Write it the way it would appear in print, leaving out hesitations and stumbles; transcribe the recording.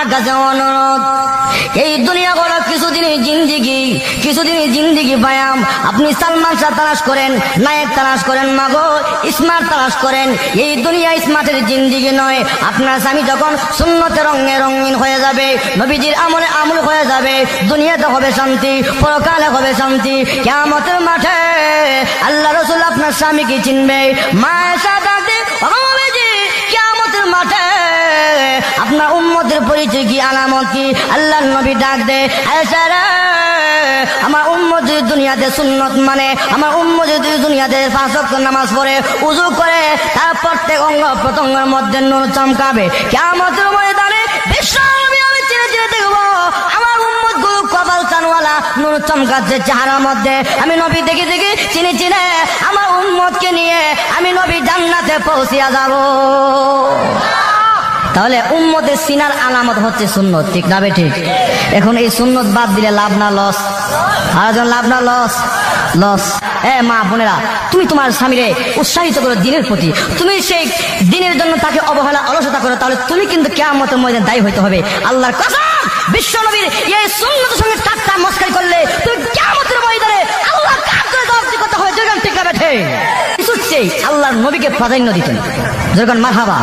আপনার কাছে অনুরোধ, এই দুনিয়া বড় কিছুদিনই জিন্দিগি পায়াম। আপনি সালমান শাহ তালাশ করেন, নায়ক তালাশ করেন, মাগো স্মার্ট তালাশ করেন। এই দুনিয়া স্মার্টের জিন্দিগি নয়। আপনার স্বামী যখন সুন্নতে রঙে রঙিন হয়ে যাবে, নবীজির আমলে আমল হয়ে যাবে, দুনিয়াতে হবে শান্তি, পরকালে হবে শান্তি। কিয়ামতের মাঠে আল্লাহ রাসূল আপনার স্বামীকে চিনবে। মায়ের সাথে কিয়ামতের মাঠে আপনার উম্মতের পরিচয় কি, আলামত কি? আল্লাহর নবী ডাক দে, আয়েশা রে, আমার উম্মত যদি দুনিয়াতে সুন্নত মানে, আমার উম্মত যদি দুনিয়াতে 5 ওয়াক্ত নামাজ পড়ে, উযু করে, তার প্রত্যেক অঙ্গ প্রত্যঙ্গের মধ্যে নূর চমকাবে। কিয়ামতের ময়দানে বিশ্ব নবী আমি চিনে চিনে দেখব আমার উম্মত গুলো কপাল চানওয়ালা নূর চমকাচ্ছে চেহারার মধ্যে। আমি নবী দেখে দেখে চিনে চিনে আমার উম্মতকে নিয়ে আমি নবী জান্নাতে পৌঁছিয়া যাব। তাহলে উম্মতের সিনার আলামত হচ্ছে সুন্নত, ঠিক না ঠিক? এখন এই সুন্নত বাদ দিলে লাভ না লস? আর লাভ না লস? মা বোনেরা, তুমি তোমার স্বামীরে উৎসাহিত করো দিনের প্রতি, তুমি সেই দিনের জন্য তাকে অবহেলা অলসতা করো, তাহলে তুমি কিন্তু কিয়ামতের ময়দানে দায়ী হইতে হবে। আল্লাহর কসম, বিশ্ব নবীর এই সুন্নতের সঙ্গে ঠাট্টা মস্কারি করলে তুমি কিয়ামতের ময়দানে আল্লাহর কাজ করে জবাবদিহি করতে হবে। যখন ঠিক না বেঠে আল্লাহর নবীকে প্রাধান্য দিতেন, যখন মারহাবা।